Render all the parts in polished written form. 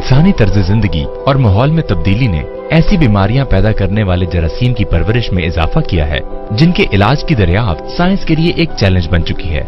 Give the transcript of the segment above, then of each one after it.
इंसानी तर्ज जिंदगी और माहौल में तब्दीली ने ऐसी बीमारियां पैदा करने वाले जरासीम की परवरिश में इजाफा किया है जिनके इलाज की दरियाफ्त साइंस के लिए एक चैलेंज बन चुकी है।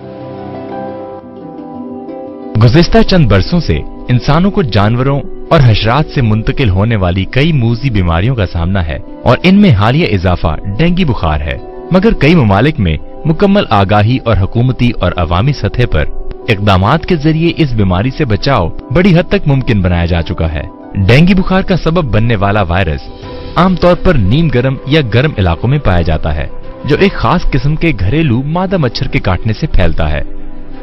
गुज़िश्ता चंद बरसों से इंसानों को जानवरों और हशरात से मुंतकिल होने वाली कई मूजी बीमारियों का सामना है और इनमें हालिया इजाफा डेंगू बुखार है। मगर कई ममालिक में मुकम्मल आगाही और हुकूमती और अवामी सतह पर इक़दामात के जरिए इस बीमारी से बचाव बड़ी हद तक मुमकिन बनाया जा चुका है। डेंगू बुखार का सबब बनने वाला वायरस आमतौर पर नीम गर्म या गर्म इलाकों में पाया जाता है, जो एक खास किस्म के घरेलू मादा मच्छर के काटने से फैलता है,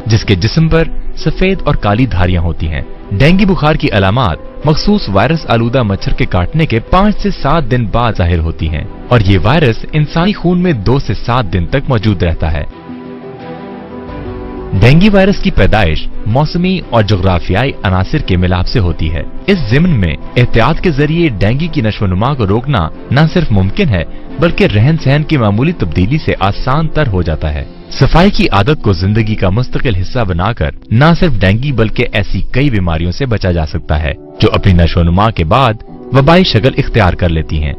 जिसके जिस्म पर सफेद और काली धारियां होती हैं। डेंगू बुखार की अलामात मखसूस वायरस आलूदा मच्छर के काटने के 5 से 7 दिन बाद जाहिर होती हैं और ये वायरस इंसानी खून में 2 से 7 दिन तक मौजूद रहता है। डेंगू वायरस की पैदाइश मौसमी और जोग्राफियाई अनासिर के मिलाप से होती है। इस ज़िम्न में एहतियात के जरिए डेंगू की नशोनुमा को रोकना न सिर्फ मुमकिन है बल्कि रहन सहन की मामूली तब्दीली से आसान तर हो जाता है। सफाई की आदत को जिंदगी का मुस्तकिल हिस्सा बनाकर न सिर्फ डेंगू बल्कि ऐसी कई बीमारियों से बचा जा सकता है जो अपनी नशोनुमा के बाद वबाई शक्ल इख्तियार कर लेती हैं।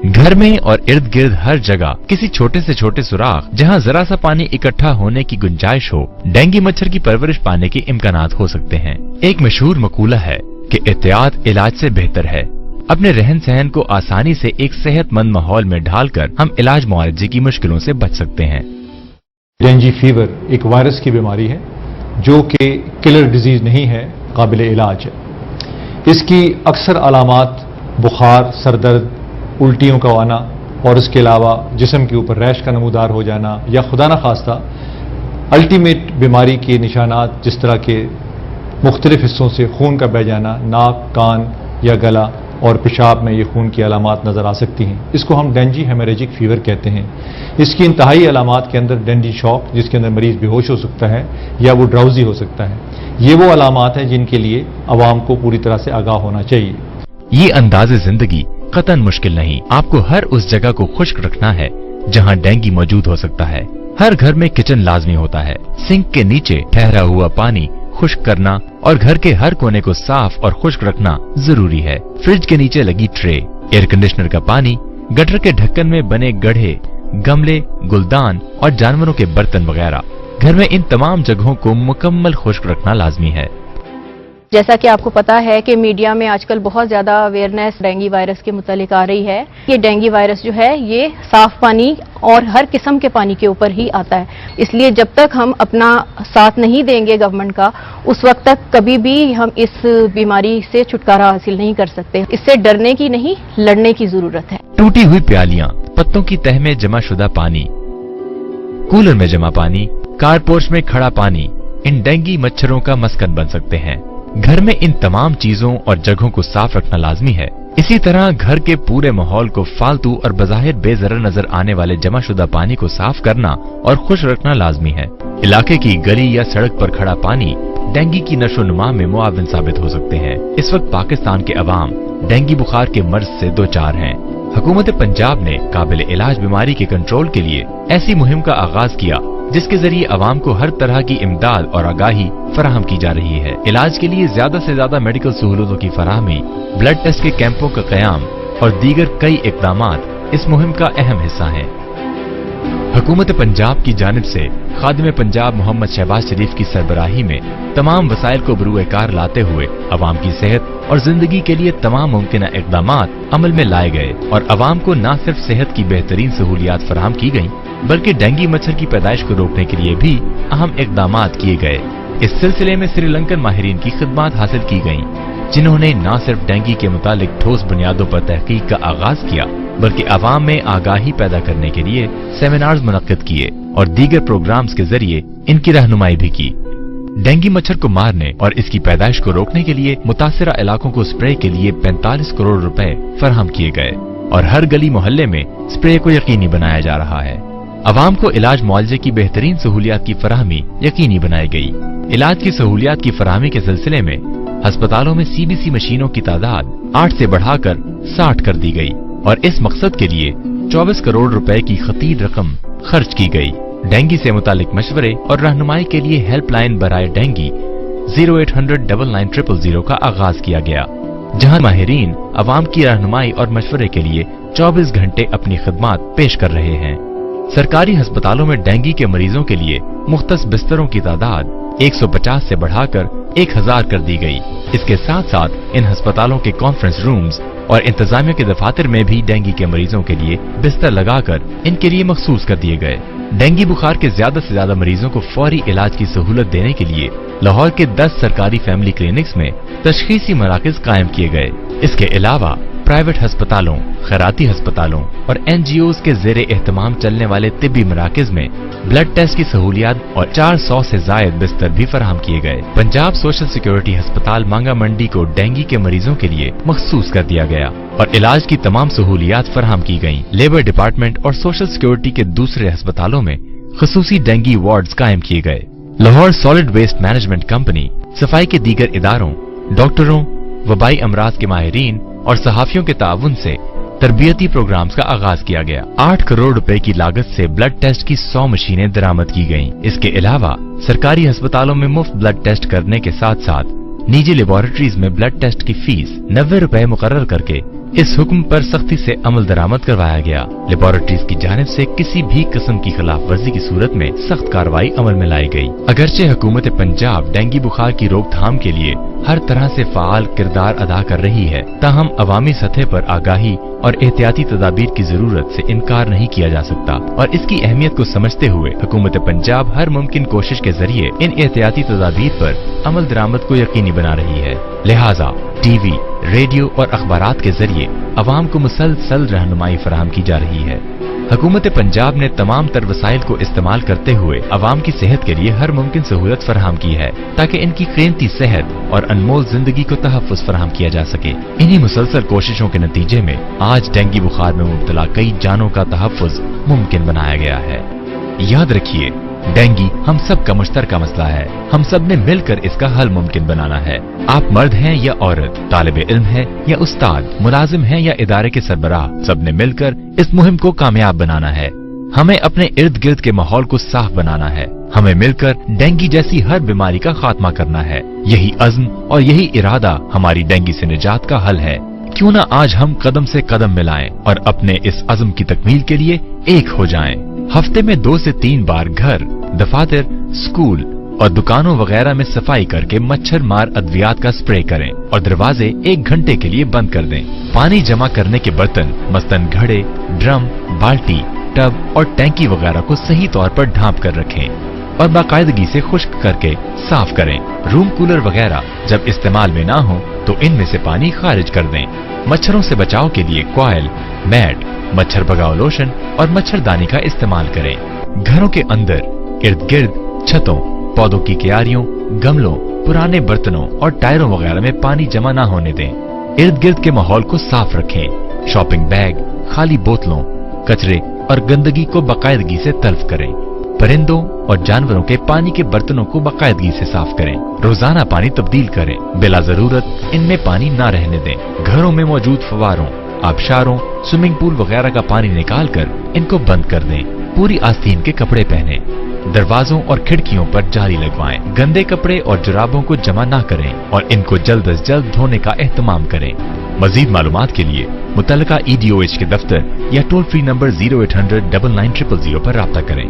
घर में और इर्द गिर्द हर जगह किसी छोटे से छोटे सुराख जहां जरा सा पानी इकट्ठा होने की गुंजाइश हो, डेंगू मच्छर की परवरिश पाने के इम्कानात हो सकते हैं। एक मशहूर मकूला है कि एहतियात इलाज से बेहतर है। अपने रहन सहन को आसानी से एक सेहतमंद माहौल में ढालकर हम इलाज मुआवजे की मुश्किलों से बच सकते हैं। डेंगू फीवर एक वायरस की बीमारी है जो कि किलर डिजीज नहीं है, काबिल इलाज है। इसकी अक्सर अलामात बुखार, सरदर्द, उल्टियों का आना और इसके अलावा जिस्म के ऊपर रैश का नमूदार हो जाना या खुदा न खास्ता अल्टीमेट बीमारी के निशानात जिस तरह के मुख्तलिफ हिस्सों से खून का बह जाना, नाक, कान या गला और पेशाब में ये खून की अलामात नज़र आ सकती हैं। इसको हम डेंगू हेमोरेजिक फीवर कहते हैं। इसकी इंतहाई अलामात के अंदर डेंगू शॉक, जिसके अंदर मरीज बेहोश हो सकता है या वो ड्राउजी हो सकता है, ये वो अलामात हैं जिनके लिए अवाम को पूरी तरह से आगाह होना चाहिए। ये अंदाज़े जिंदगी कतन मुश्किल नहीं। आपको हर उस जगह को खुश्क रखना है जहां डेंगू मौजूद हो सकता है। हर घर में किचन लाजमी होता है। सिंक के नीचे ठहरा हुआ पानी खुश्क करना और घर के हर कोने को साफ और खुश्क रखना जरूरी है। फ्रिज के नीचे लगी ट्रे, एयर कंडीशनर का पानी, गटर के ढक्कन में बने गड्ढे, गमले, गुलदान और जानवरों के बर्तन वगैरह, घर में इन तमाम जगहों को मुकम्मल खुश्क रखना लाजमी है। जैसा कि आपको पता है कि मीडिया में आजकल बहुत ज्यादा अवेयरनेस डेंगू वायरस के मुतालिक आ रही है। ये डेंगू वायरस जो है ये साफ पानी और हर किस्म के पानी के ऊपर ही आता है, इसलिए जब तक हम अपना साथ नहीं देंगे गवर्नमेंट का, उस वक्त तक कभी भी हम इस बीमारी से छुटकारा हासिल नहीं कर सकते। इससे डरने की नहीं, लड़ने की जरूरत है। टूटी हुई प्यालियां, पत्तों की तह में जमा शुदा पानी, कूलर में जमा पानी, कारपोर्च में खड़ा पानी इन डेंगू मच्छरों का मस्कन बन सकते हैं। घर में इन तमाम चीजों और जगहों को साफ रखना लाजमी है। इसी तरह घर के पूरे माहौल को फालतू और बज़ाहिर बेज़रर नजर आने वाले जमाशुदा पानी को साफ करना और खुश रखना लाजमी है। इलाके की गली या सड़क पर खड़ा पानी डेंगू की नशोनुमा में मुआविन साबित हो सकते हैं। इस वक्त पाकिस्तान के अवाम डेंगू बुखार के मर्ज से दो चार हैं। हुकूमत पंजाब ने काबिल इलाज बीमारी के कंट्रोल के लिए ऐसी मुहिम का आगाज किया जिसके जरिए अवाम को हर तरह की इमदाद और आगाही फराहम की जा रही है। इलाज के लिए ज्यादा से ज्यादा मेडिकल सहूलतों की फराहमी, ब्लड टेस्ट के कैंपों का कयाम और दीगर कई इकदामात इस मुहिम का अहम हिस्सा हैं। हुकूमत पंजाब की जानिब से खादिम पंजाब मोहम्मद शहबाज शरीफ की सरबराही में तमाम वसाइल को बरूए कार लाते हुए अवाम की सेहत और जिंदगी के लिए तमाम मुमकिन इकदामात अमल में लाए गए और अवाम को न सिर्फ सेहत की बेहतरीन सहूलियात फराहम की गयी बल्कि डेंगू मच्छर की पैदाइश को रोकने के लिए भी अहम इकदामात किए गए। इस सिलसिले में श्रीलंकन माहिरीन की खिदमात हासिल की गयी, जिन्होंने न सिर्फ डेंगू के मुतालिक ठोस बुनियादों पर तहकीक का आगाज किया बल्कि अवाम में आगाही पैदा करने के लिए सेमिनार्स मुनक्किद किए और दीगर प्रोग्राम्स के जरिए इनकी रहनुमाई भी की। डेंगू मच्छर को मारने और इसकी पैदाइश को रोकने के लिए मुतासिरा इलाकों को स्प्रे के लिए 45 करोड़ रुपए फराहम किए गए और हर गली मोहल्ले में स्प्रे को यकीनी बनाया जा रहा है। अवाम को इलाज मुआवजे की बेहतरीन सहूलियात की फराहमी यकीनी बनाई गई। इलाज की सहूलियात की फराहमी के सिलसिले में अस्पतालों में CBC मशीनों की तादाद 8 से बढ़ाकर 60 कर दी गई और इस मकसद के लिए 24 करोड़ रुपए की खतीर रकम खर्च की गई। डेंगू से मुतालिक मशवरे और रहनुमाई के लिए हेल्पलाइन बराए डेंगू 0800-9900 का आगाज किया गया, जहां माहिरीन अवाम की रहनुमाई और मशवरे के लिए 24 घंटे अपनी खिदमात पेश कर रहे हैं। सरकारी अस्पतालों में डेंगू के मरीजों के लिए मुख्तस बिस्तरों की तादाद 150 से बढ़ाकर 1000 कर दी गई। इसके साथ साथ इन अस्पतालों के कॉन्फ्रेंस रूम्स और इंतजामिया के दफातर में भी डेंगू के मरीजों के लिए बिस्तर लगाकर इनके लिए मखसूस कर दिए गए। डेंगू बुखार के ज्यादा से ज्यादा मरीजों को फौरी इलाज की सहूलत देने के लिए लाहौर के 10 सरकारी फैमिली क्लिनिक्स में तशखीसी मराकज कायम किए गए। इसके अलावा प्राइवेट अस्पतालों, खैराती अस्पतालों और NGOs के जेरे एहतमाम चलने वाले तिब्बी मराकज में ब्लड टेस्ट की सहूलियात और 400 से जायद बिस्तर भी फराहम किए गए। पंजाब सोशल सिक्योरिटी अस्पताल मांगा मंडी को डेंगू के मरीजों के लिए मखसूस कर दिया गया और इलाज की तमाम सहूलियात फराहम की गयी। लेबर डिपार्टमेंट और सोशल सिक्योरिटी के दूसरे अस्पतालों में खसूसी डेंगू वार्ड्स कायम किए गए। Lahore solid waste management company, सफाई के दीगर इदारों, डॉक्टरों, वबाई अमराज के माहिरीन और सहाफियों के ताउन से तरबियती प्रोग्राम्स का आगाज किया गया। 8 करोड़ रुपए की लागत से ब्लड टेस्ट की 100 मशीनें दरामद की गईं। इसके अलावा सरकारी अस्पतालों में मुफ्त ब्लड टेस्ट करने के साथ साथ निजी लेबोरेटरीज में ब्लड टेस्ट की फीस 90 रुपए मुकर्रर करके इस हुक्म पर सख्ती से अमल दरामद करवाया गया। लेबोरेटरीज की जानिब से किसी भी किस्म की खिलाफ वर्जी की सूरत में सख्त कार्रवाई अमल में लाई गई। अगरचे हुकूमत पंजाब डेंगू बुखार की रोकथाम के लिए हर तरह से फाल किरदार अदा कर रही है, ताहम अवामी सतह पर आगाही और एहतियाती तदाबीर की जरूरत से इनकार नहीं किया जा सकता और इसकी अहमियत को समझते हुए हुकूमत पंजाब हर मुमकिन कोशिश के जरिए इन एहतियाती तदाबीर पर अमल दरामद को यकीनी बना रही है। लिहाजा टीवी, रेडियो और अखबारात के जरिए अवाम को मुसलसल रहनुमाई फराहम की जा रही है। हुकूमत पंजाब ने तमाम तर वसाइल को इस्तेमाल करते हुए अवाम की सेहत के लिए हर मुमकिन सहूलत फराहम की है ताकि इनकी कीमती सेहत और अनमोल जिंदगी को तहफ़्फ़ुज़ फराहम किया जा सके। इन्हीं मुसलसल कोशिशों के नतीजे में आज डेंगू बुखार में मुब्तला कई जानों का तहफ़्फ़ुज़ मुमकिन बनाया गया है। याद रखिए, डेंगू हम सब का मुश्तरका मसला है। हम सब ने मिलकर इसका हल मुमकिन बनाना है। आप मर्द हैं या औरत, तालिब इल्म है या उस्ताद, मुलाजिम हैं या इदारे के सरबराह, सब ने मिलकर इस मुहिम को कामयाब बनाना है। हमें अपने इर्द गिर्द के माहौल को साफ बनाना है। हमें मिलकर डेंगू जैसी हर बीमारी का खात्मा करना है। यही अज़्म और यही इरादा हमारी डेंगू से निजात का हल है। क्यों न आज हम कदम से कदम मिलाएं और अपने इस अज़्म की तकमील के लिए एक हो जाएं। हफ्ते में 2 से 3 बार घर, दफातर, स्कूल और दुकानों वगैरह में सफाई करके मच्छर मार अद्वियात का स्प्रे करें और दरवाजे 1 घंटे के लिए बंद कर दें। पानी जमा करने के बर्तन मसलन घड़े, ड्रम, बाल्टी, टब और टैंकी वगैरह को सही तौर पर ढांप कर रखें और बाकायदगी से खुश्क करके साफ करें। रूम कूलर वगैरह जब इस्तेमाल में ना हो तो इनमें से पानी खारिज कर दें। मच्छरों से बचाव के लिए कॉइल, मैट, मच्छर भगाओ लोशन और मच्छरदानी का इस्तेमाल करें। घरों के अंदर, इर्द गिर्द, छतों, पौधों की क्यारियों, गमलों, पुराने बर्तनों और टायरों वगैरह में पानी जमा ना होने दें। इर्द गिर्द के माहौल को साफ रखें। शॉपिंग बैग, खाली बोतलों, कचरे और गंदगी को बाकायदगी से तल्फ करें। परिंदों और जानवरों के पानी के बर्तनों को बाकायदगी से साफ करें। रोजाना पानी तब्दील करें। बिला जरूरत इनमें पानी ना रहने दें। घरों में मौजूद फवारों, आबशारों, स्विमिंग पूल वगैरह का पानी निकालकर इनको बंद कर दें। पूरी आस्तीन के कपड़े पहनें। दरवाजों और खिड़कियों पर जाली लगवाएं। गंदे कपड़े और जुराबों को जमा ना करें और इनको जल्द अज जल्द धोने का एहतमाम करें। मजीद मालूमात के लिए मुतल्लिका EDOH के दफ्तर या टोल फ्री नंबर 0800-9900 पर राब्ता करें।